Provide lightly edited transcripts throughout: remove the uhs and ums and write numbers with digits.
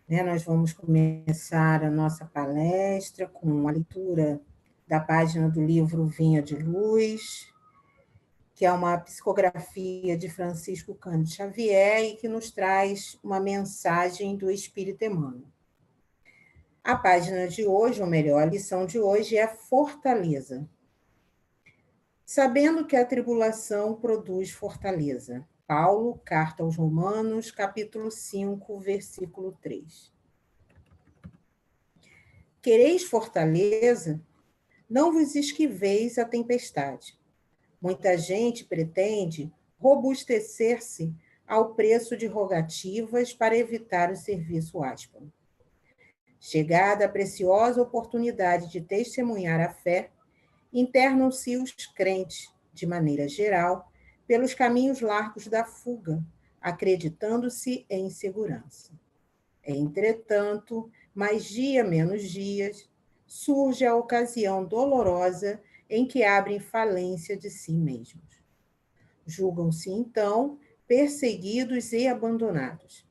né? Nós vamos começar a nossa palestra com a leitura da página do livro Vinha de Luz, que é uma psicografia de Francisco Cândido Xavier e que nos traz uma mensagem do Espírito Emmanuel. A página de hoje, ou melhor, a lição de hoje é Fortaleza. Sabendo que a tribulação produz fortaleza. Paulo, Carta aos Romanos, capítulo 5, versículo 3. Quereis fortaleza? Não vos esquiveis a tempestade. Muita gente pretende robustecer-se ao preço de rogativas para evitar o serviço áspero. Chegada a preciosa oportunidade de testemunhar a fé, internam-se os crentes, de maneira geral, pelos caminhos largos da fuga, acreditando-se em segurança. Entretanto, mais dia menos dias, surge a ocasião dolorosa em que abrem falência de si mesmos. Julgam-se, então, perseguidos e abandonados.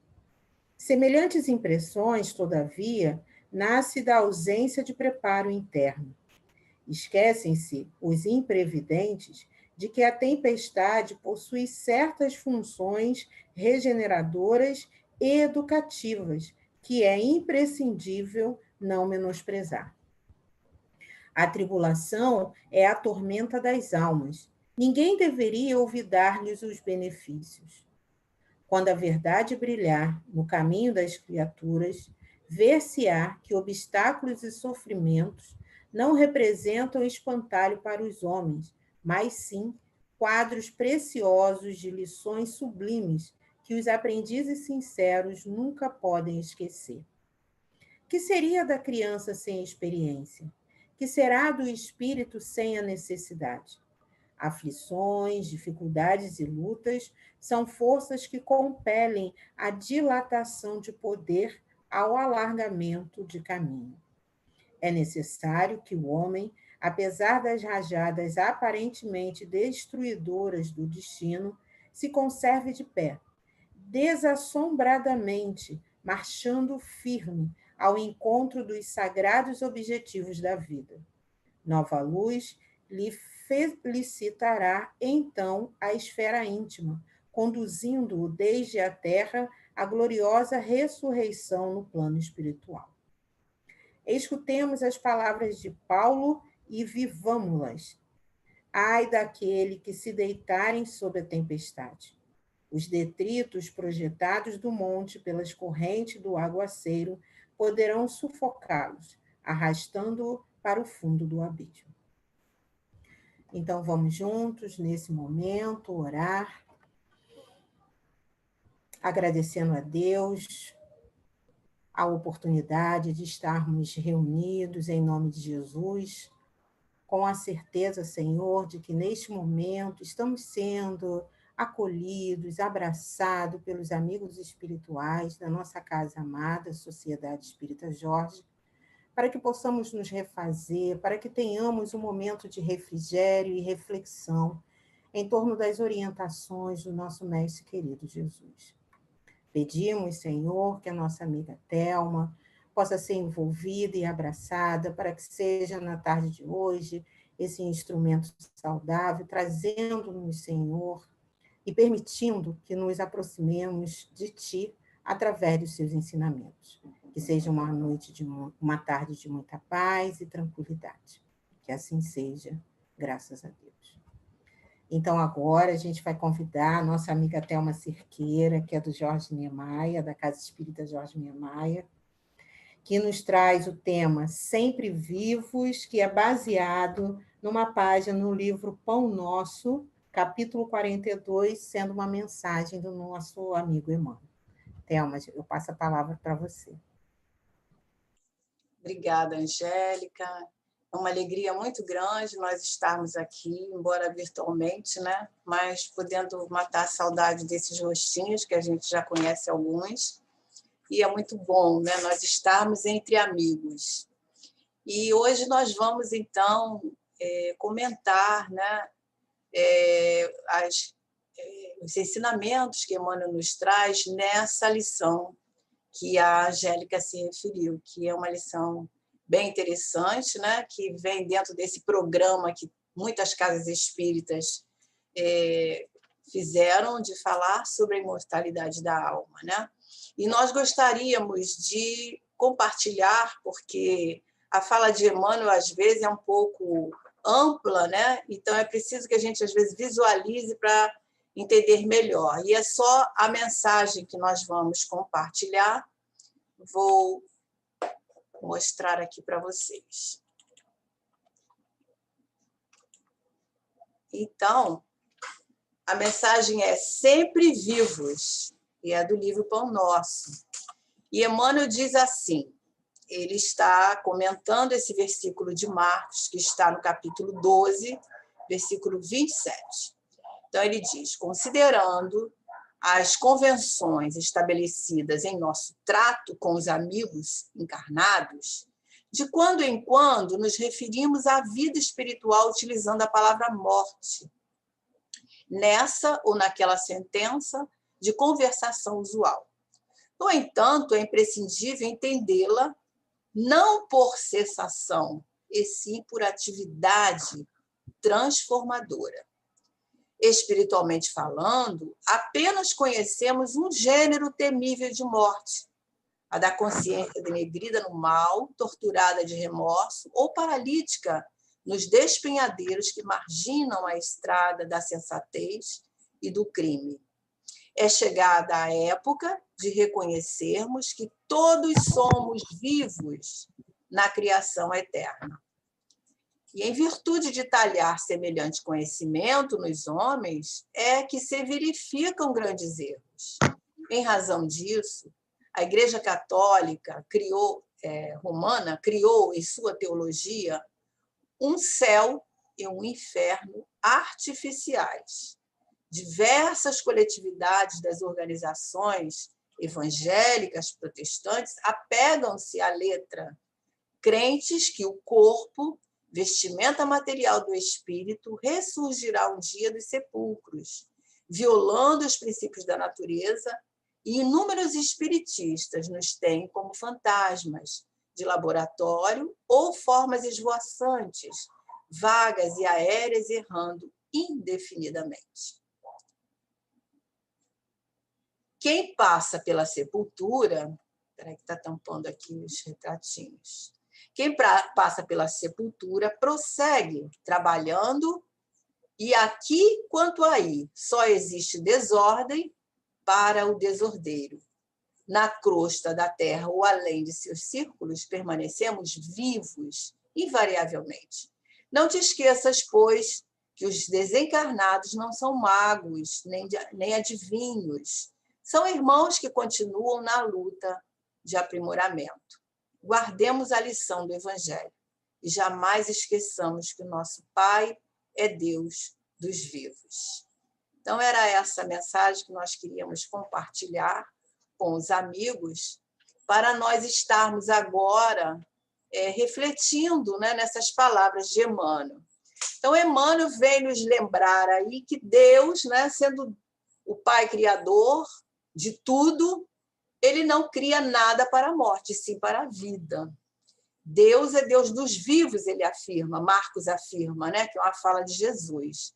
Semelhantes impressões, todavia, nascem da ausência de preparo interno. Esquecem-se os imprevidentes de que a tempestade possui certas funções regeneradoras e educativas que é imprescindível não menosprezar. A tribulação é a tormenta das almas. Ninguém deveria olvidar-lhes os benefícios. Quando a verdade brilhar no caminho das criaturas, ver-se-á que obstáculos e sofrimentos não representam espantalho para os homens, mas sim quadros preciosos de lições sublimes que os aprendizes sinceros nunca podem esquecer. Que seria da criança sem experiência? Que será do espírito sem a necessidade? Aflições, dificuldades e lutas são forças que compelem a dilatação de poder ao alargamento de caminho. É necessário que o homem, apesar das rajadas aparentemente destruidoras do destino, se conserve de pé, desassombradamente, marchando firme ao encontro dos sagrados objetivos da vida. Nova luz lhe felicitará, então, a esfera íntima, conduzindo-o desde a terra à gloriosa ressurreição no plano espiritual. Escutemos as palavras de Paulo e vivamo-las. Ai daquele que se deitarem sob a tempestade. Os detritos projetados do monte pelas correntes do aguaceiro poderão sufocá-los, arrastando-o para o fundo do abismo. Então, vamos juntos, nesse momento, orar, agradecendo a Deus a oportunidade de estarmos reunidos em nome de Jesus, com a certeza, Senhor, de que neste momento estamos sendo acolhidos, abraçados pelos amigos espirituais da nossa casa amada, Sociedade Espírita Jorge, para que possamos nos refazer, para que tenhamos um momento de refrigério e reflexão em torno das orientações do nosso Mestre querido Jesus. Pedimos, Senhor, que a nossa amiga Thelma possa ser envolvida e abraçada para que seja, na tarde de hoje, esse instrumento saudável, trazendo-nos, Senhor, e permitindo que nos aproximemos de Ti através dos seus ensinamentos. Que seja uma noite, uma tarde de muita paz e tranquilidade. Que assim seja, graças a Deus. Então, agora a gente vai convidar a nossa amiga Thelma Cerqueira, que é do Jorge Niemeyer, da Casa Espírita Jorge Niemeyer, que nos traz o tema Sempre Vivos, que é baseado numa página no livro Pão Nosso, capítulo 42, sendo uma mensagem do nosso amigo Emmanuel. Thelma, eu passo a palavra para você. Obrigada, Angélica. É uma alegria muito grande nós estarmos aqui, embora virtualmente, né? Mas podendo matar a saudade desses rostinhos, que a gente já conhece alguns. E é muito bom, né? Nós estarmos entre amigos. E hoje nós vamos, então, comentar, né? Os ensinamentos que Emmanuel nos traz nessa lição que a Angélica se referiu, que é uma lição bem interessante, né? Que vem dentro desse programa que muitas casas espíritas fizeram de falar sobre a imortalidade da alma, né? E nós gostaríamos de compartilhar, porque a fala de Emmanuel, às vezes, é um pouco ampla, né? Então, é preciso que a gente, às vezes, visualize para entender melhor. E é só a mensagem que nós vamos compartilhar. Vou mostrar aqui para vocês. Então, a mensagem é sempre vivos, e é do livro Pão Nosso. E Emmanuel diz assim, ele está comentando esse versículo de Marcos, que está no capítulo 12, versículo 27. Então, ele diz, considerando as convenções estabelecidas em nosso trato com os amigos encarnados, de quando em quando nos referimos à vida espiritual utilizando a palavra morte, nessa ou naquela sentença de conversação usual. No entanto, é imprescindível entendê-la não por cessação, e sim por atividade transformadora. Espiritualmente falando, apenas conhecemos um gênero temível de morte, a da consciência denegrida no mal, torturada de remorso ou paralítica nos despenhadeiros que marginam a estrada da sensatez e do crime. É chegada a época de reconhecermos que todos somos vivos na criação eterna. E em virtude de talhar semelhante conhecimento nos homens, é que se verificam grandes erros. Em razão disso, a Igreja Católica romana criou em sua teologia um céu e um inferno artificiais. Diversas coletividades das organizações evangélicas protestantes apegam-se à letra, crentes que o corpo, vestimenta material do espírito, ressurgirá um dia dos sepulcros, violando os princípios da natureza, e inúmeros espiritistas nos têm como fantasmas de laboratório ou formas esvoaçantes, vagas e aéreas, errando indefinidamente. Quem passa pela sepultura... Espera que está tampando aqui os retratinhos. Quem passa pela sepultura prossegue trabalhando, e aqui quanto aí só existe desordem para o desordeiro. Na crosta da terra ou além de seus círculos permanecemos vivos, invariavelmente. Não te esqueças, pois, que os desencarnados não são magos, nem adivinhos. São irmãos que continuam na luta de aprimoramento. Guardemos a lição do Evangelho e jamais esqueçamos que o nosso Pai é Deus dos vivos. Então, era essa a mensagem que nós queríamos compartilhar com os amigos, para nós estarmos agora refletindo, né, nessas palavras de Emmanuel. Então, Emmanuel vem nos lembrar aí que Deus, né, sendo o Pai Criador de tudo, ele não cria nada para a morte, sim para a vida. Deus é Deus dos vivos, ele afirma, Marcos afirma, né, que é uma fala de Jesus.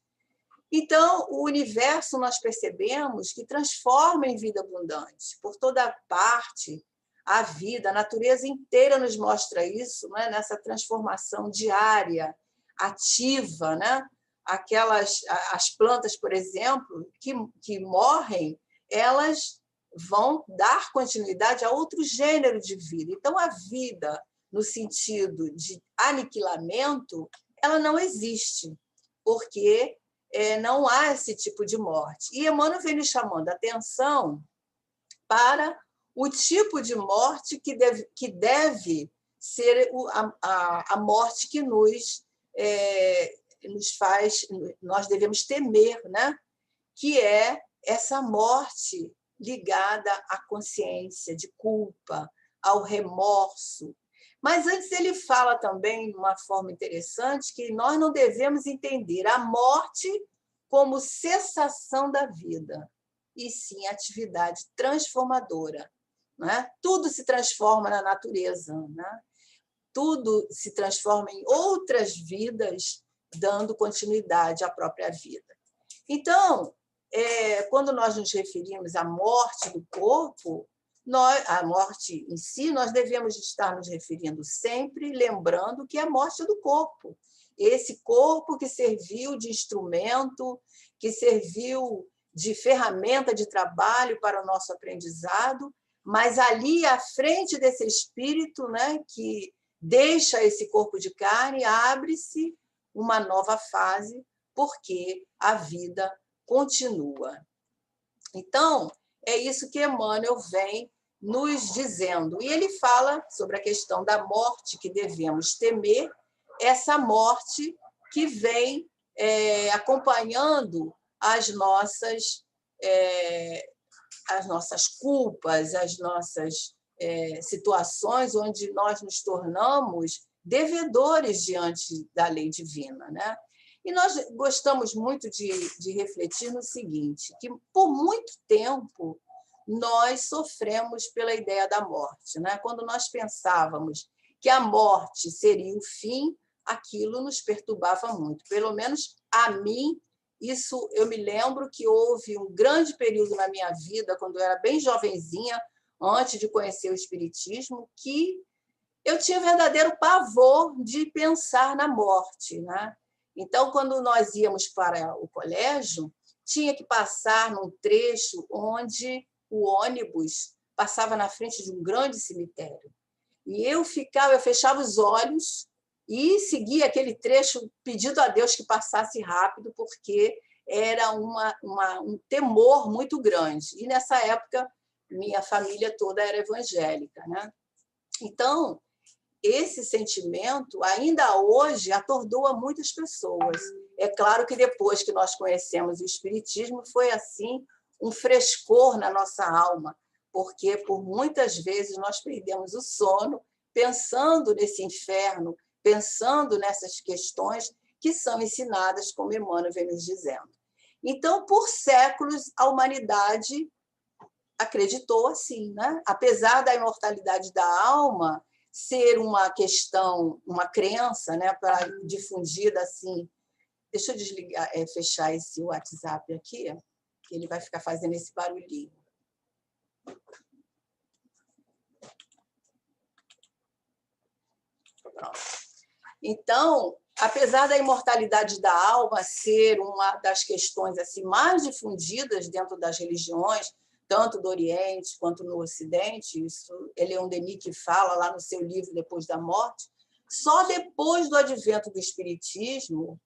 Então, o universo, nós percebemos que transforma em vida abundante. Por toda parte, a vida, a natureza inteira nos mostra isso, né? Nessa transformação diária, ativa. Né? As plantas, por exemplo, que morrem, elas vão dar continuidade a outro gênero de vida. Então, a vida, no sentido de aniquilamento, ela não existe, porque não há esse tipo de morte. E Emmanuel vem nos chamando a atenção para o tipo de morte que deve ser a morte que nos faz, nós devemos temer, né? Que é essa morte ligada à consciência de culpa, ao remorso. Mas antes ele fala também de uma forma interessante que nós não devemos entender a morte como cessação da vida, e sim atividade transformadora. né? Tudo se transforma na natureza, né? Tudo se transforma em outras vidas, dando continuidade à própria vida. Então, quando nós nos referimos à morte do corpo, a morte em si, nós devemos estar nos referindo sempre, lembrando que é a morte do corpo. Esse corpo que serviu de instrumento, que serviu de ferramenta de trabalho para o nosso aprendizado, mas ali à frente desse espírito, né, que deixa esse corpo de carne, abre-se uma nova fase, porque a vida continua. Então, é isso que Emmanuel vem nos dizendo. E ele fala sobre a questão da morte que devemos temer, essa morte que vem acompanhando as nossas culpas, as nossas situações onde nós nos tornamos devedores diante da lei divina, né? E nós gostamos muito de refletir no seguinte, que por muito tempo nós sofremos pela ideia da morte, né? Quando nós pensávamos que a morte seria o fim, aquilo nos perturbava muito. Pelo menos a mim, isso eu me lembro que houve um grande período na minha vida, quando eu era bem jovenzinha, antes de conhecer o Espiritismo, que eu tinha verdadeiro pavor de pensar na morte, né? Então, quando nós íamos para o colégio, tinha que passar num trecho onde o ônibus passava na frente de um grande cemitério. E eu fechava os olhos e seguia aquele trecho pedindo a Deus que passasse rápido, porque era um temor muito grande. E, nessa época, minha família toda era evangélica, né? Então, esse sentimento, ainda hoje, atordoa muitas pessoas. É claro que depois que nós conhecemos o Espiritismo, foi assim um frescor na nossa alma, porque por muitas vezes nós perdemos o sono pensando nesse inferno, pensando nessas questões que são ensinadas, como Emmanuel vem nos dizendo. Então, por séculos, a humanidade acreditou assim, né? Apesar da imortalidade da alma ser uma questão, uma crença, né, para difundida assim. Deixa eu desligar, fechar esse WhatsApp aqui, que ele vai ficar fazendo esse barulhinho. Pronto. Então, apesar da imortalidade da alma ser uma das questões assim mais difundidas dentro das religiões, tanto do Oriente quanto no Ocidente, isso Leon Denis que fala lá no seu livro Depois da Morte, só depois do advento do Espiritismo,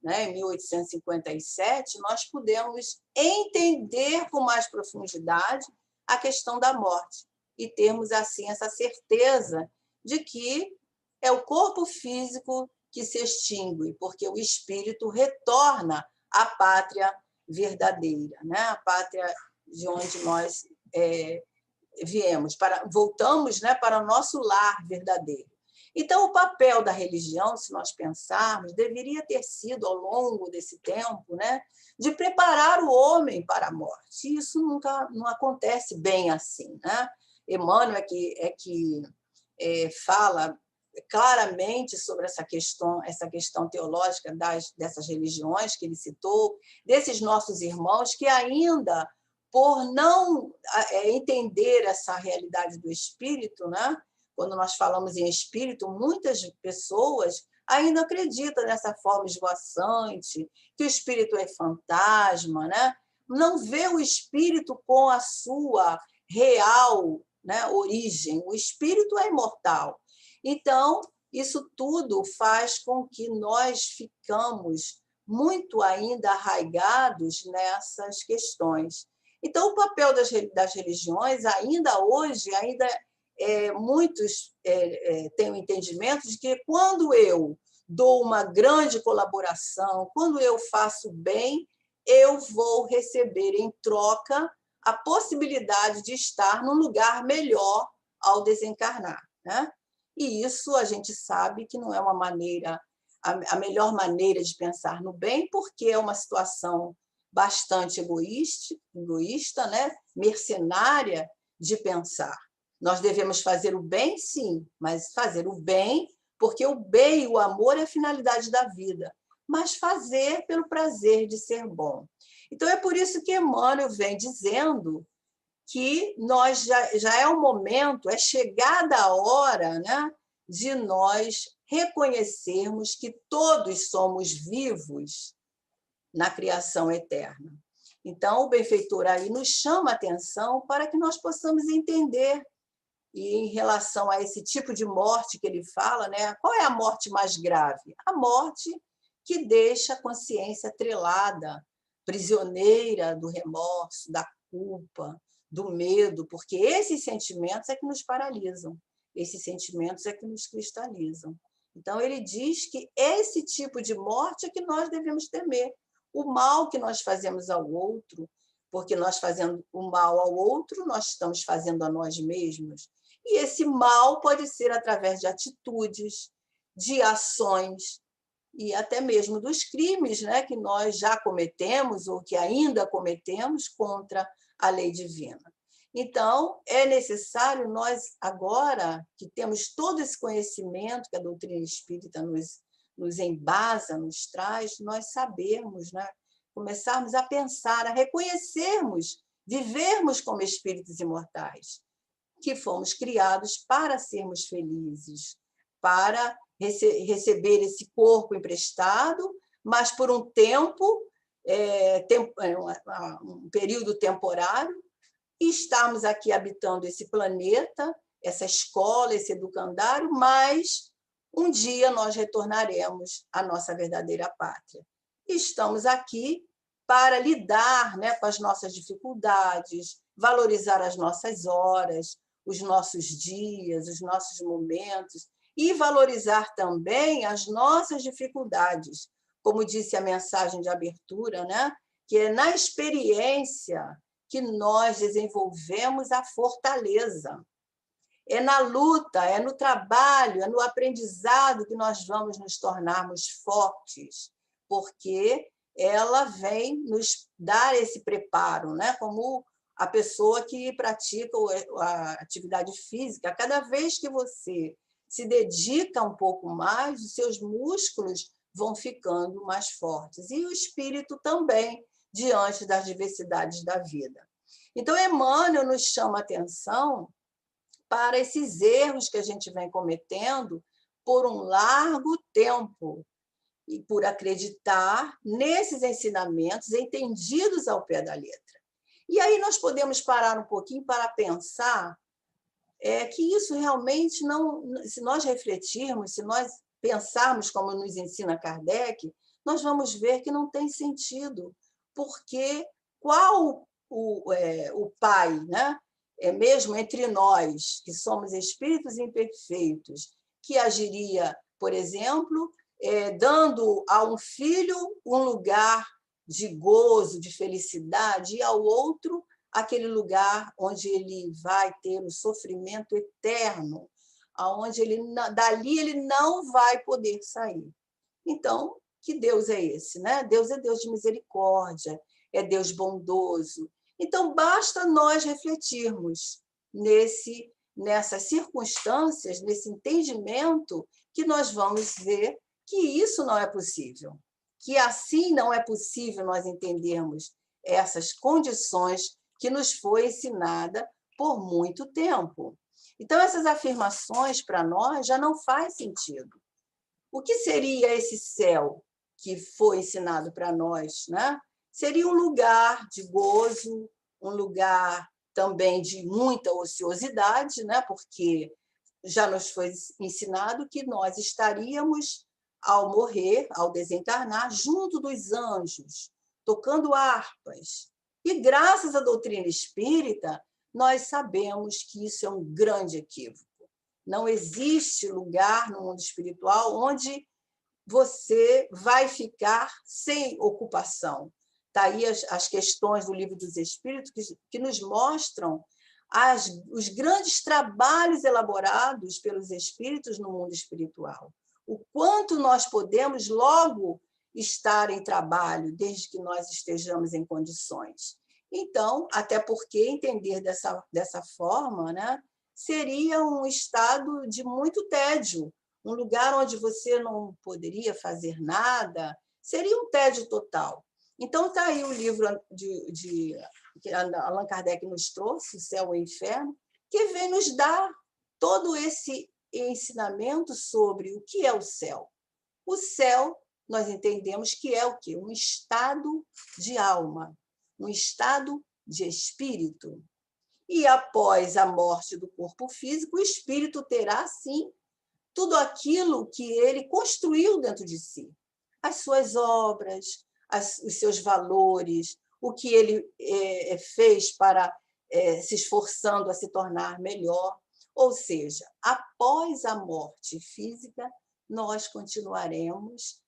né, em 1857, nós pudemos entender com mais profundidade a questão da morte e termos, assim, essa certeza de que é o corpo físico que se extingue, porque o espírito retorna à pátria verdadeira, né? A pátria de onde nós viemos, voltamos, né, para o nosso lar verdadeiro. Então, o papel da religião, se nós pensarmos, deveria ter sido, ao longo desse tempo, né, de preparar o homem para a morte. Isso nunca não acontece bem assim, né? Emmanuel é que fala claramente sobre essa questão teológica dessas religiões que ele citou, desses nossos irmãos que ainda, por não entender essa realidade do espírito, né? Quando nós falamos em espírito, muitas pessoas ainda acreditam nessa forma esvoaçante, que o espírito é fantasma, né? Não vê o espírito com a sua real, né, origem. O espírito é imortal. Então, isso tudo faz com que nós ficamos muito ainda arraigados nessas questões. Então, o papel das religiões, ainda hoje, muitos têm o entendimento de que quando eu dou uma grande colaboração, quando eu faço bem, eu vou receber em troca a possibilidade de estar num lugar melhor ao desencarnar, né? E isso a gente sabe que não é a melhor maneira de pensar no bem, porque é uma situação bastante egoísta, né? Mercenária de pensar. Nós devemos fazer o bem, sim, mas fazer o bem, porque o bem e o amor é a finalidade da vida, mas fazer pelo prazer de ser bom. Então, é por isso que Emmanuel vem dizendo que nós já é o momento, é chegada a hora, né, de nós reconhecermos que todos somos vivos na criação eterna. Então, o benfeitor aí nos chama a atenção para que nós possamos entender. E em relação a esse tipo de morte que ele fala, né, qual é a morte mais grave? A morte que deixa a consciência atrelada, prisioneira do remorso, da culpa, do medo, porque esses sentimentos é que nos paralisam, esses sentimentos é que nos cristalizam. Então, ele diz que esse tipo de morte é que nós devemos temer. O mal que nós fazemos ao outro, porque nós fazendo o mal ao outro, nós estamos fazendo a nós mesmos. E esse mal pode ser através de atitudes, de ações e até mesmo dos crimes, né, que nós já cometemos ou que ainda cometemos contra a lei divina. Então, é necessário nós, agora que temos todo esse conhecimento que a doutrina espírita nos embasa, nos traz, nós sabermos, né, começarmos a pensar, a reconhecermos, vivermos como espíritos imortais, que fomos criados para sermos felizes, para receber esse corpo emprestado, mas por um um período temporário, e estarmos aqui habitando esse planeta, essa escola, esse educandário, mas um dia nós retornaremos à nossa verdadeira pátria. E estamos aqui para lidar, né, com as nossas dificuldades, valorizar as nossas horas, os nossos dias, os nossos momentos, e valorizar também as nossas dificuldades. Como disse a mensagem de abertura, né, que é na experiência que nós desenvolvemos a fortaleza. É na luta, é no trabalho, é no aprendizado que nós vamos nos tornarmos fortes, porque ela vem nos dar esse preparo, né? Como a pessoa que pratica a atividade física. Cada vez que você se dedica um pouco mais, os seus músculos vão ficando mais fortes. E o espírito também, diante das diversidades da vida. Então, Emmanuel nos chama a atenção para esses erros que a gente vem cometendo por um largo tempo e por acreditar nesses ensinamentos entendidos ao pé da letra. E aí nós podemos parar um pouquinho para pensar que isso realmente não, se nós refletirmos, se nós pensarmos como nos ensina Kardec, nós vamos ver que não tem sentido, porque qual o pai, né? Mesmo entre nós, que somos espíritos imperfeitos, que agiria, por exemplo, dando a um filho um lugar de gozo, de felicidade, e ao outro aquele lugar onde ele vai ter o sofrimento eterno, aonde dali ele não vai poder sair. Então, que Deus é esse, né? Deus é Deus de misericórdia, é Deus bondoso. Então, basta nós refletirmos nessas circunstâncias, nesse entendimento, que nós vamos ver que isso não é possível, que assim não é possível nós entendermos essas condições que nos foi ensinada por muito tempo. Então, essas afirmações para nós já não faz sentido. O que seria esse céu que foi ensinado para nós, né? Seria um lugar de gozo, um lugar também de muita ociosidade, né? Porque já nos foi ensinado que nós estaríamos, ao morrer, ao desencarnar, junto dos anjos, tocando harpas. E, graças à doutrina espírita, nós sabemos que isso é um grande equívoco. Não existe lugar no mundo espiritual onde você vai ficar sem ocupação. Está aí as questões do Livro dos Espíritos que nos mostram os grandes trabalhos elaborados pelos espíritos no mundo espiritual. O quanto nós podemos logo estar em trabalho, desde que nós estejamos em condições. Então, até porque entender dessa forma, né, seria um estado de muito tédio, um lugar onde você não poderia fazer nada, seria um tédio total. Então, está aí o livro que Allan Kardec nos trouxe, O Céu e o Inferno, que vem nos dar todo esse ensinamento sobre o que é o céu. O céu, nós entendemos que é o quê? Um estado de alma, um estado de espírito. E após a morte do corpo físico, o espírito terá, sim, tudo aquilo que ele construiu dentro de si. As suas obras, os seus valores, o que ele fez para se esforçando a se tornar melhor. Ou seja, após a morte física, nós continuaremos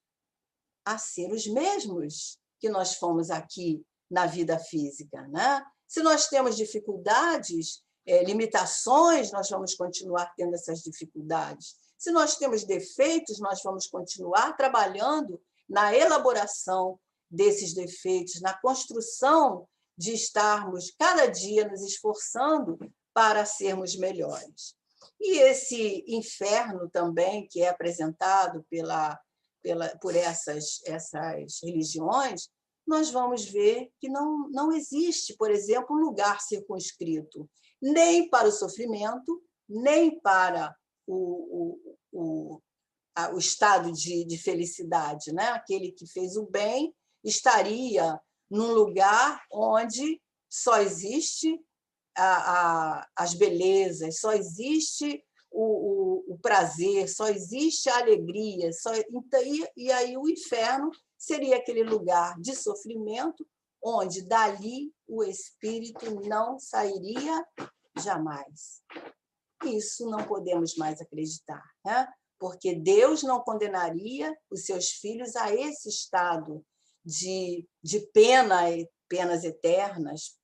a ser os mesmos que nós fomos aqui na vida física, né? Se nós temos dificuldades, limitações, nós vamos continuar tendo essas dificuldades. Se nós temos defeitos, nós vamos continuar trabalhando na elaboração desses defeitos, na construção de estarmos cada dia nos esforçando para sermos melhores. E esse inferno também, que é apresentado por essas religiões, nós vamos ver que não existe, por exemplo, um lugar circunscrito, nem para o sofrimento, nem para o estado de felicidade, né? Aquele que fez o bem estaria num lugar onde só existe as belezas, só existe o prazer, só existe a alegria. E aí o inferno seria aquele lugar de sofrimento, onde dali o espírito não sairia jamais. Isso não podemos mais acreditar, né? Porque Deus não condenaria os seus filhos a esse estado de penas eternas,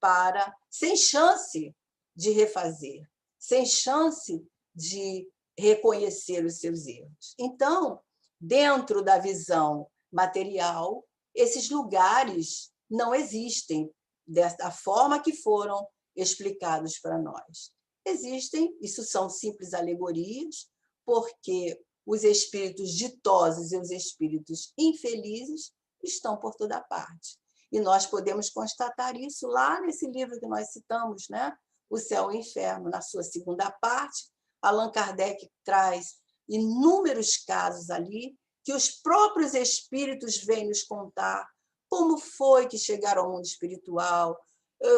sem chance de refazer, sem chance de reconhecer os seus erros. Então, dentro da visão material, esses lugares não existem da forma que foram explicados para nós. Existem, isso são simples alegorias, porque os espíritos ditosos e os espíritos infelizes estão por toda parte. E nós podemos constatar isso lá nesse livro que nós citamos, né? O Céu e o Inferno, na sua segunda parte. Allan Kardec traz inúmeros casos ali que os próprios espíritos vêm nos contar como foi que chegaram ao mundo espiritual,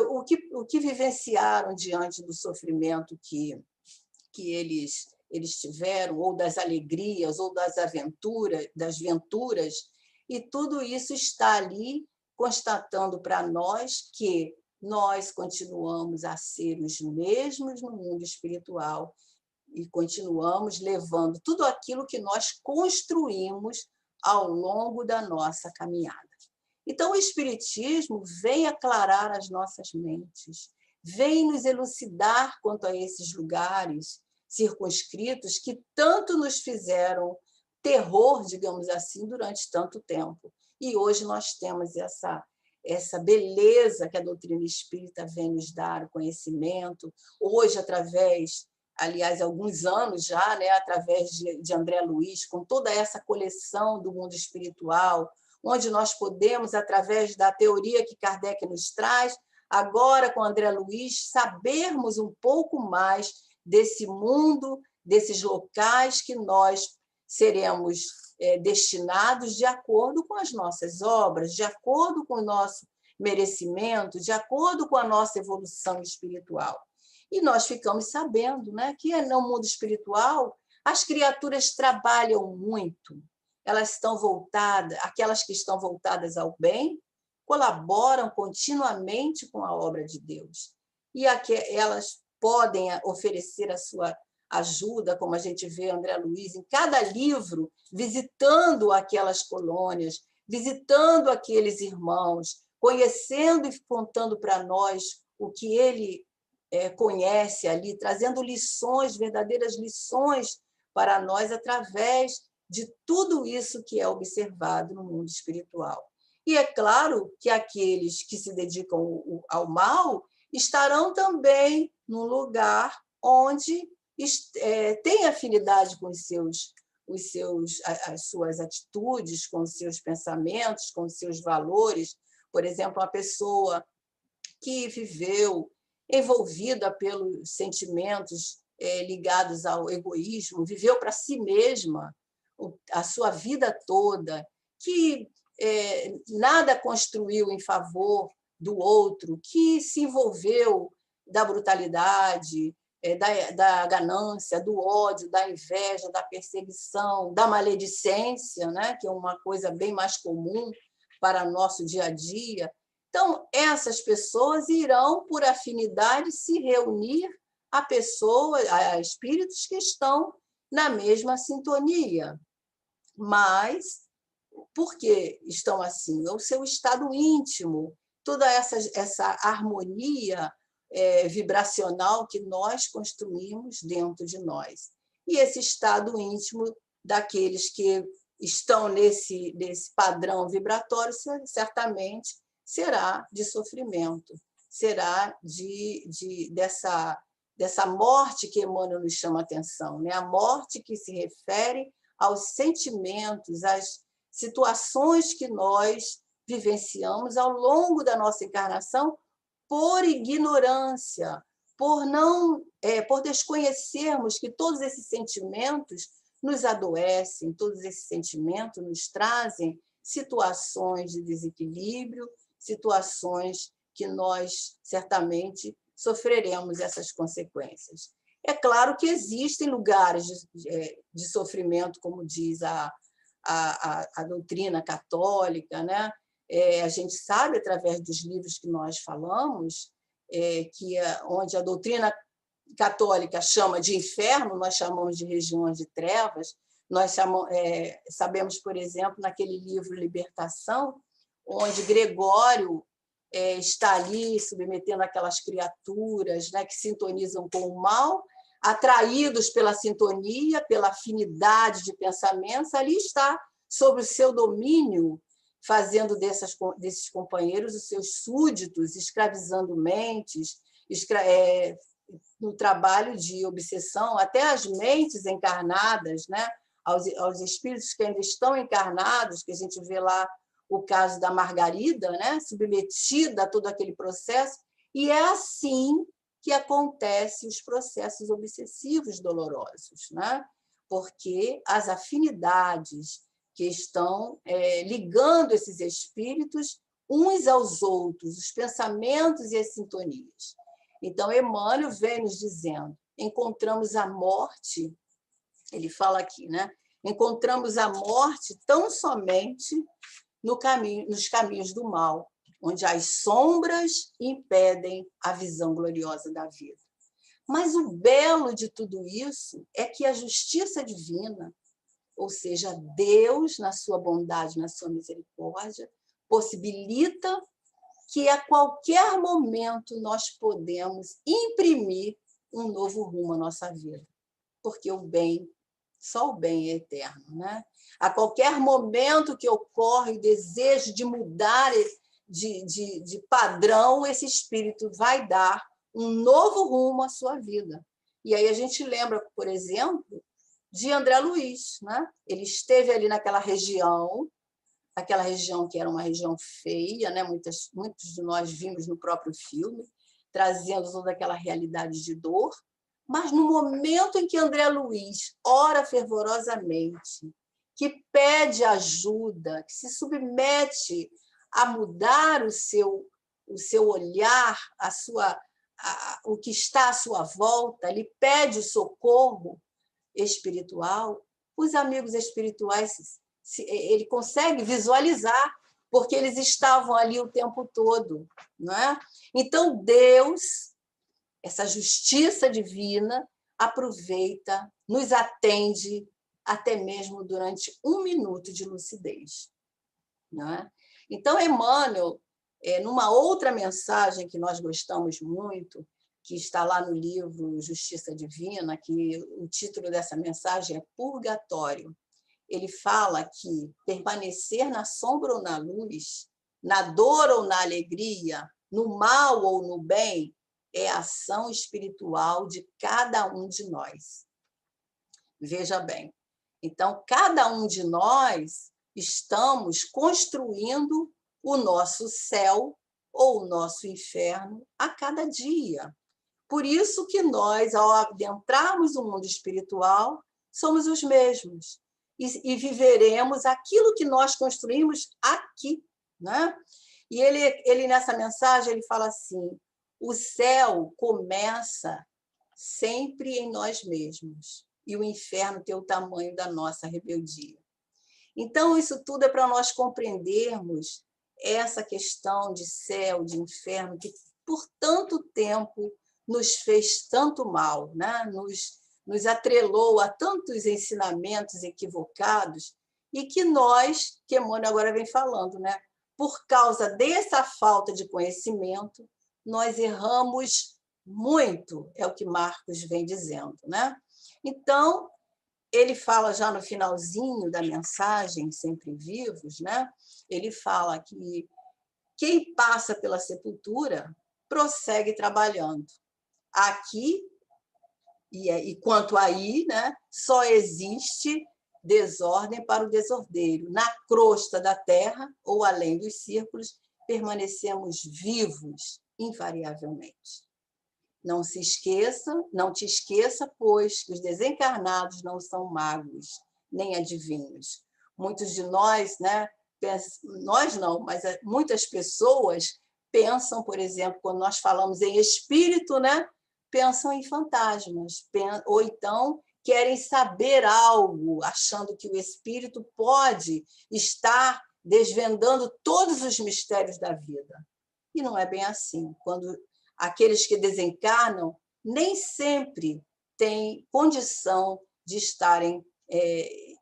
o que vivenciaram diante do sofrimento que eles tiveram, ou das alegrias, ou das venturas, e tudo isso está ali constatando para nós que nós continuamos a ser os mesmos no mundo espiritual e continuamos levando tudo aquilo que nós construímos ao longo da nossa caminhada. Então, o Espiritismo vem aclarar as nossas mentes, vem nos elucidar quanto a esses lugares circunscritos que tanto nos fizeram terror, digamos assim, durante tanto tempo. E hoje nós temos essa beleza que a doutrina espírita vem nos dar, o conhecimento. Hoje, aliás, há alguns anos já, né, através de André Luiz, com toda essa coleção do mundo espiritual, onde nós podemos, através da teoria que Kardec nos traz, agora com André Luiz, sabermos um pouco mais desse mundo, desses locais que nós seremos destinados de acordo com as nossas obras, de acordo com o nosso merecimento, de acordo com a nossa evolução espiritual. E nós ficamos sabendo, né, que no mundo espiritual as criaturas trabalham muito, elas estão voltadas, aquelas que estão voltadas ao bem, colaboram continuamente com a obra de Deus. E elas podem oferecer a sua ajuda, como a gente vê André Luiz em cada livro, visitando aquelas colônias, visitando aqueles irmãos, conhecendo e contando para nós o que ele conhece ali, trazendo lições, verdadeiras lições para nós através de tudo isso que é observado no mundo espiritual. E é claro que aqueles que se dedicam ao mal estarão também num lugar onde tem afinidade com as suas atitudes, com os seus pensamentos, com os seus valores. Por exemplo, uma pessoa que viveu envolvida pelos sentimentos ligados ao egoísmo, viveu para si mesma a sua vida toda, que nada construiu em favor do outro, que se envolveu da brutalidade, da ganância, do ódio, da inveja, da perseguição, da maledicência, né? Que é uma coisa bem mais comum para nosso dia a dia. Então, essas pessoas irão, por afinidade, se reunir a espíritos que estão na mesma sintonia. Mas, por que estão assim? É o seu estado íntimo, toda essa harmonia vibracional que nós construímos dentro de nós. E esse estado íntimo daqueles que estão nesse padrão vibratório certamente será de sofrimento, será dessa morte que Emmanuel nos chama a atenção, né? A morte que se refere aos sentimentos, às situações que nós vivenciamos ao longo da nossa encarnação por ignorância, por desconhecermos que todos esses sentimentos nos adoecem, todos esses sentimentos nos trazem situações de desequilíbrio, situações que nós certamente sofreremos essas consequências. É claro que existem lugares de sofrimento, como diz a doutrina católica, né? A gente sabe, através dos livros que nós falamos, onde a doutrina católica chama de inferno, nós chamamos de regiões de trevas. Nós sabemos, por exemplo, naquele livro Libertação, onde Gregório está ali submetendo aquelas criaturas, né, que sintonizam com o mal, atraídos pela sintonia, pela afinidade de pensamentos, ali está, sob o seu domínio, fazendo desses companheiros os seus súditos, escravizando mentes, no trabalho de obsessão, até as mentes encarnadas, né, aos espíritos que ainda estão encarnados, que a gente vê lá o caso da Margarida, né, submetida a todo aquele processo, e é assim que acontecem os processos obsessivos dolorosos, né? Porque as afinidades que estão ligando esses espíritos uns aos outros, os pensamentos e as sintonias. Então, Emmanuel vem nos dizendo, encontramos a morte, ele fala aqui, né? Encontramos a morte tão somente nos caminhos do mal, onde as sombras impedem a visão gloriosa da vida. Mas o belo de tudo isso é que a justiça divina, ou seja, Deus, na sua bondade, na sua misericórdia, possibilita que a qualquer momento nós podemos imprimir um novo rumo à nossa vida, porque só o bem é eterno, né? A qualquer momento que ocorre o desejo de mudar de padrão, esse espírito vai dar um novo rumo à sua vida. E aí a gente lembra, por exemplo, de André Luiz, né? Ele esteve ali naquela região que era uma região feia, né? Muitos de nós vimos no próprio filme, trazendo toda aquela realidade de dor. Mas no momento em que André Luiz ora fervorosamente, que pede ajuda, que se submete a mudar o seu olhar, o que está à sua volta, ele pede o socorro espiritual, os amigos espirituais ele consegue visualizar, porque eles estavam ali o tempo todo, não é? Então, Deus, essa justiça divina, aproveita, nos atende até mesmo durante 1 minuto de lucidez, não é? Então, Emmanuel, numa outra mensagem que nós gostamos muito, que está lá no livro Justiça Divina, que o título dessa mensagem é Purgatório, ele fala que permanecer na sombra ou na luz, na dor ou na alegria, no mal ou no bem, é a ação espiritual de cada um de nós. Veja bem, então, cada um de nós estamos construindo o nosso céu ou o nosso inferno a cada dia. Por isso que nós, ao adentrarmos o mundo espiritual, somos os mesmos e viveremos aquilo que nós construímos aqui, né? E ele nessa mensagem ele fala assim: o céu começa sempre em nós mesmos e o inferno tem o tamanho da nossa rebeldia. Então, isso tudo é para nós compreendermos essa questão de céu, de inferno, que por tanto tempo nos fez tanto mal, né? Nos atrelou a tantos ensinamentos equivocados e que nós, que Emmanuel agora vem falando, né? Por causa dessa falta de conhecimento, nós erramos muito, é o que Marcos vem dizendo, né? Então, ele fala já no finalzinho da mensagem, Sempre Vivos, né? Ele fala que quem passa pela sepultura prossegue trabalhando. Aqui, e quanto aí, né, só existe desordem para o desordeiro. Na crosta da terra, ou além dos círculos, permanecemos vivos invariavelmente. Não se esqueça, não te esqueça, pois, que os desencarnados não são magos, nem adivinhos. Muitos de nós, né, nós não, mas muitas pessoas pensam, por exemplo, quando nós falamos em espírito, né, pensam em fantasmas, ou então querem saber algo, achando que o espírito pode estar desvendando todos os mistérios da vida. E não é bem assim. Quando aqueles que desencarnam nem sempre têm condição de estarem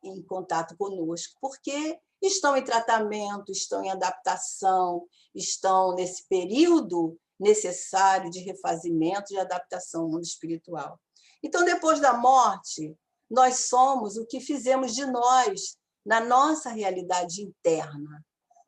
em contato conosco, porque estão em tratamento, estão em adaptação, estão nesse período necessário de refazimento, de adaptação ao mundo espiritual. Então, depois da morte, nós somos o que fizemos de nós na nossa realidade interna.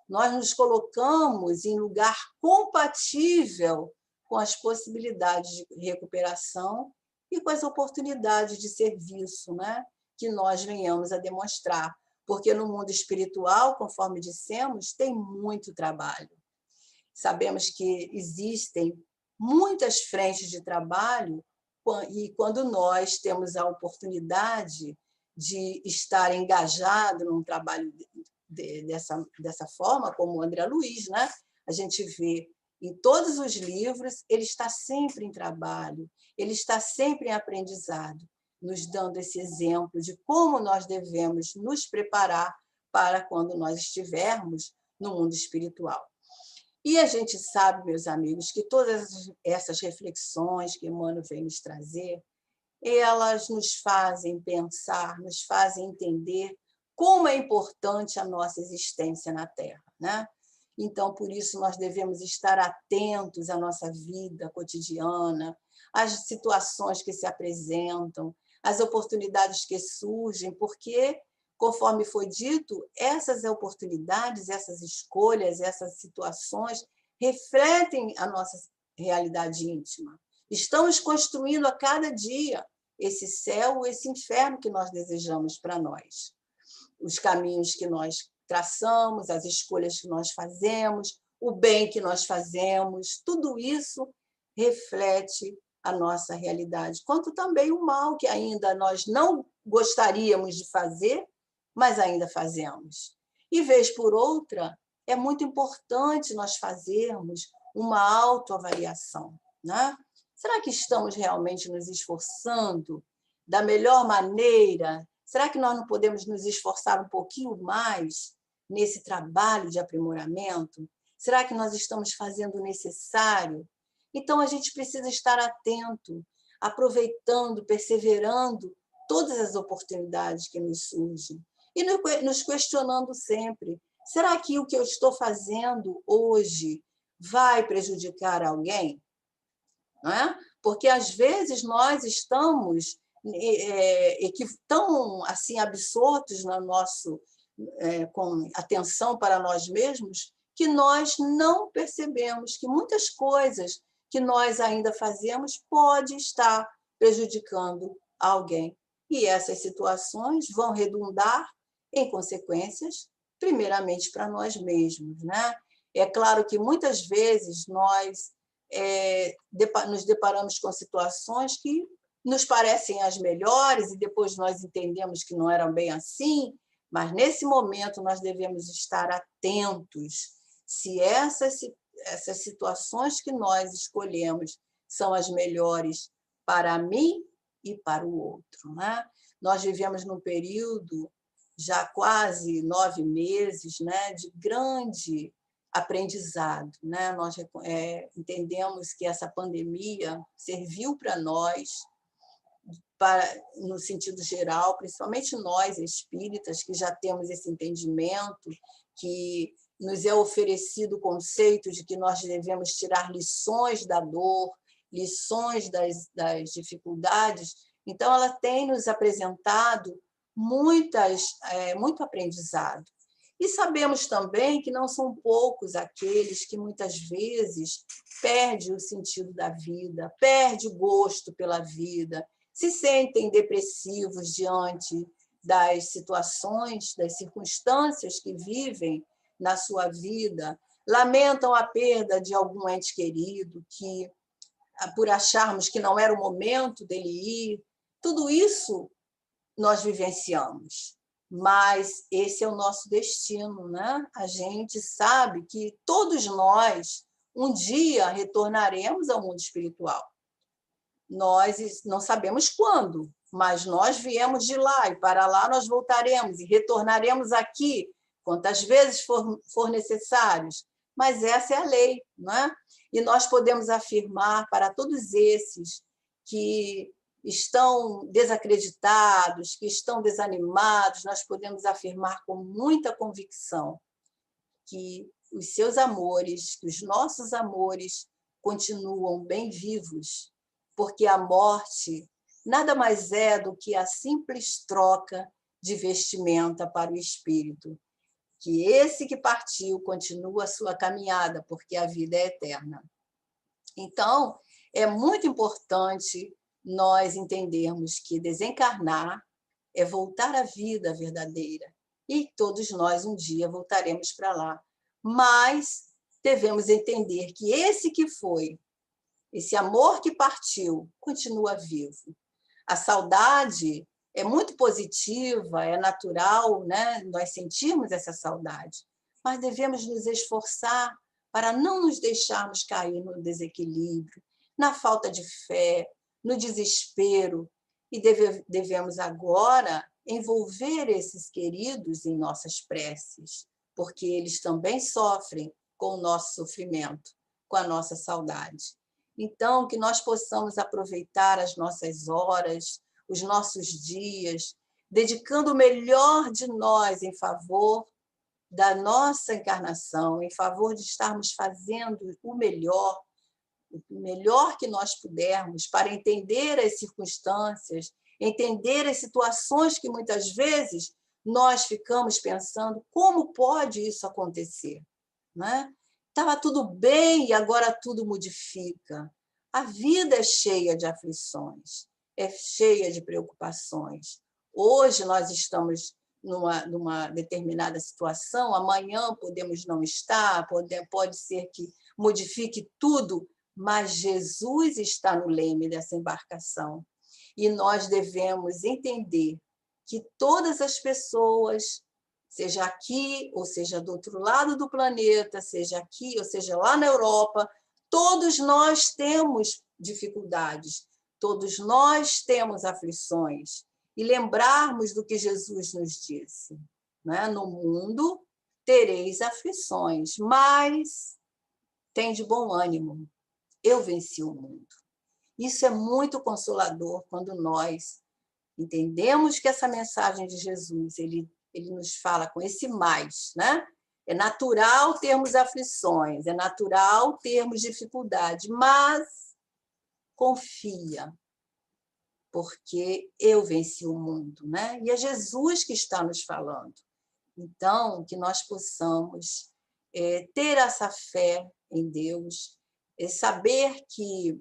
Nós nos colocamos em lugar compatível com as possibilidades de recuperação e com as oportunidades de serviço, né, que nós venhamos a demonstrar. Porque no mundo espiritual, conforme dissemos, tem muito trabalho. Sabemos que existem muitas frentes de trabalho e quando nós temos a oportunidade de estar engajado num trabalho dessa forma, como o André Luiz, né? A gente vê em todos os livros, ele está sempre em trabalho, ele está sempre em aprendizado, nos dando esse exemplo de como nós devemos nos preparar para quando nós estivermos no mundo espiritual. E a gente sabe, meus amigos, que todas essas reflexões que Emmanuel vem nos trazer, elas nos fazem pensar, nos fazem entender como é importante a nossa existência na Terra, né? Então, por isso, nós devemos estar atentos à nossa vida cotidiana, às situações que se apresentam, às oportunidades que surgem, porque, conforme foi dito, essas oportunidades, essas escolhas, essas situações refletem a nossa realidade íntima. Estamos construindo a cada dia esse céu, esse inferno que nós desejamos para nós. Os caminhos que nós traçamos, as escolhas que nós fazemos, o bem que nós fazemos, tudo isso reflete a nossa realidade, quanto também o mal que ainda nós não gostaríamos de fazer, mas ainda fazemos. E, vez por outra, é muito importante nós fazermos uma autoavaliação, né? Será que estamos realmente nos esforçando da melhor maneira? Será que nós não podemos nos esforçar um pouquinho mais nesse trabalho de aprimoramento? Será que nós estamos fazendo o necessário? Então, a gente precisa estar atento, aproveitando, perseverando todas as oportunidades que nos surgem e nos questionando sempre: será que o que eu estou fazendo hoje vai prejudicar alguém? Não é? Porque, às vezes, nós estamos tão assim, absortos no nosso, com atenção para nós mesmos, que nós não percebemos que muitas coisas que nós ainda fazemos pode estar prejudicando alguém. E essas situações vão redundar em consequências, primeiramente para nós mesmos, né? É claro que muitas vezes nós nos deparamos com situações que nos parecem as melhores e depois nós entendemos que não eram bem assim, mas nesse momento nós devemos estar atentos se essas situações que nós escolhemos são as melhores para mim e para o outro, né? Nós vivemos num período já quase 9 meses, né, de grande aprendizado, né? Nós entendemos que essa pandemia serviu para nós, no sentido geral, principalmente nós espíritas, que já temos esse entendimento, que nos é oferecido o conceito de que nós devemos tirar lições da dor, lições das dificuldades. Então, ela tem nos apresentado muito aprendizado. E sabemos também que não são poucos aqueles que muitas vezes perdem o sentido da vida, perdem o gosto pela vida, se sentem depressivos diante das situações, das circunstâncias que vivem na sua vida, lamentam a perda de algum ente querido, que por acharmos que não era o momento dele ir. Tudo isso nós vivenciamos, mas esse é o nosso destino, né? A gente sabe que todos nós um dia retornaremos ao mundo espiritual. Nós não sabemos quando, mas nós viemos de lá e para lá nós voltaremos e retornaremos aqui quantas vezes for necessários. Mas essa é a lei, não é? E nós podemos afirmar para todos esses que estão desacreditados, que estão desanimados, nós podemos afirmar com muita convicção que os seus amores, que os nossos amores continuam bem vivos, porque a morte nada mais é do que a simples troca de vestimenta para o espírito, que esse que partiu continua a sua caminhada, porque a vida é eterna. Então, é muito importante nós entendermos que desencarnar é voltar à vida verdadeira, e todos nós um dia voltaremos para lá. Mas devemos entender que esse que foi, esse amor que partiu, continua vivo. A saudade é muito positiva, é natural, né? Nós sentimos essa saudade, mas devemos nos esforçar para não nos deixarmos cair no desequilíbrio, na falta de fé, no desespero, e devemos agora envolver esses queridos em nossas preces, porque eles também sofrem com o nosso sofrimento, com a nossa saudade. Então, que nós possamos aproveitar as nossas horas, os nossos dias, dedicando o melhor de nós em favor da nossa encarnação, em favor de estarmos fazendo o melhor que nós pudermos para entender as circunstâncias, entender as situações que muitas vezes nós ficamos pensando como pode isso acontecer, né? Estava tudo bem e agora tudo modifica. A vida é cheia de aflições, é cheia de preocupações. Hoje nós estamos numa determinada situação, amanhã podemos não estar, pode ser que modifique tudo, mas Jesus está no leme dessa embarcação. E nós devemos entender que todas as pessoas, seja aqui, ou seja do outro lado do planeta, seja aqui, ou seja lá na Europa, todos nós temos dificuldades, todos nós temos aflições. E lembrarmos do que Jesus nos disse, né? No mundo tereis aflições, mas tem de bom ânimo, eu venci o mundo. Isso é muito consolador quando nós entendemos que essa mensagem de Jesus, ele nos fala com esse mais, né? É natural termos aflições, é natural termos dificuldade, mas confia, porque eu venci o mundo, né? E é Jesus que está nos falando. Então, que nós possamos ter essa fé em Deus, saber que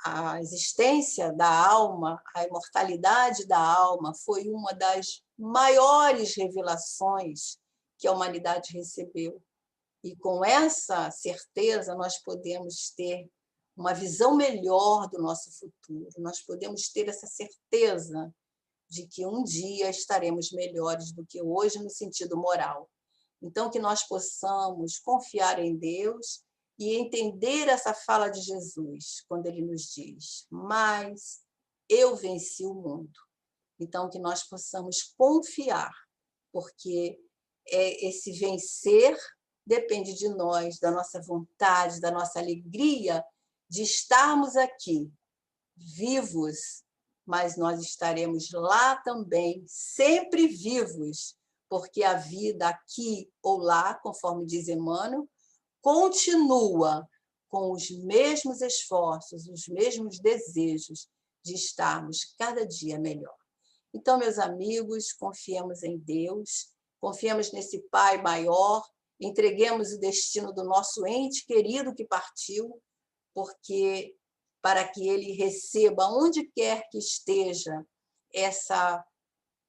a existência da alma, a imortalidade da alma, foi uma das maiores revelações que a humanidade recebeu. E com essa certeza, nós podemos ter uma visão melhor do nosso futuro, nós podemos ter essa certeza de que um dia estaremos melhores do que hoje no sentido moral. Então, que nós possamos confiar em Deus e entender essa fala de Jesus, quando ele nos diz: mas eu venci o mundo. Então, que nós possamos confiar, porque esse vencer depende de nós, da nossa vontade, da nossa alegria de estarmos aqui, vivos, mas nós estaremos lá também, sempre vivos, porque a vida aqui ou lá, conforme diz Emmanuel, continua com os mesmos esforços, os mesmos desejos de estarmos cada dia melhor. Então, meus amigos, confiemos em Deus, confiemos nesse Pai maior, entreguemos o destino do nosso ente querido que partiu, porque para que ele receba, onde quer que esteja, essa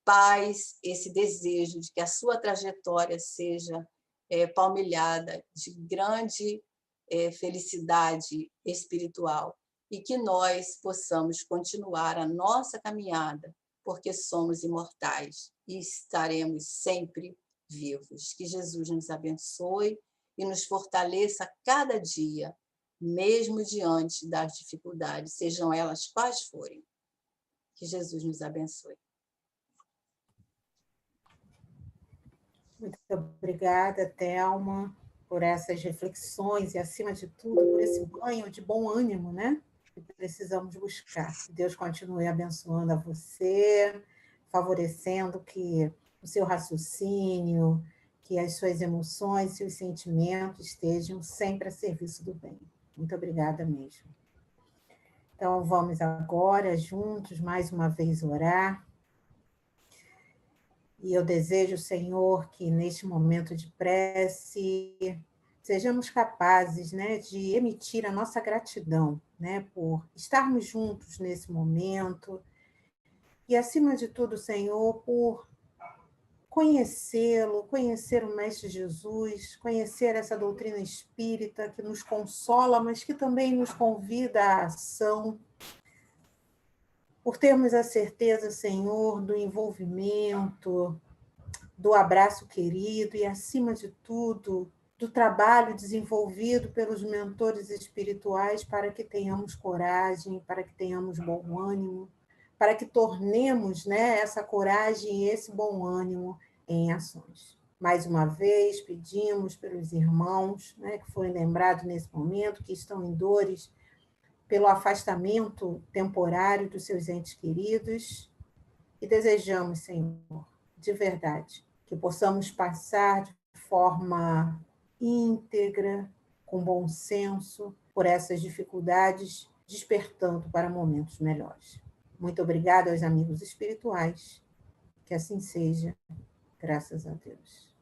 paz, esse desejo de que a sua trajetória seja palmilhada de grande felicidade espiritual e que nós possamos continuar a nossa caminhada, porque somos imortais e estaremos sempre vivos. Que Jesus nos abençoe e nos fortaleça a cada dia, mesmo diante das dificuldades, sejam elas quais forem. Que Jesus nos abençoe. Muito obrigada, Thelma, por essas reflexões e, acima de tudo, por esse banho de bom ânimo, né? Que precisamos buscar. Que Deus continue abençoando a você, favorecendo que o seu raciocínio, que as suas emoções e os sentimentos estejam sempre a serviço do bem. Muito obrigada mesmo. Então, vamos agora, juntos, mais uma vez, orar. E eu desejo, Senhor, que neste momento de prece sejamos capazes, né, de emitir a nossa gratidão, né, por estarmos juntos nesse momento e, acima de tudo, Senhor, por conhecê-lo, conhecer o Mestre Jesus, conhecer essa doutrina espírita que nos consola, mas que também nos convida à ação, por termos a certeza, Senhor, do envolvimento, do abraço querido e, acima de tudo, do trabalho desenvolvido pelos mentores espirituais para que tenhamos coragem, para que tenhamos bom ânimo, para que tornemos, né, essa coragem e esse bom ânimo em ações. Mais uma vez, pedimos pelos irmãos, né, que foram lembrados nesse momento, que estão em dores pelo afastamento temporário dos seus entes queridos, e desejamos, Senhor, de verdade, que possamos passar de forma íntegra, com bom senso, por essas dificuldades, despertando para momentos melhores. Muito obrigada aos amigos espirituais, que assim seja, graças a Deus.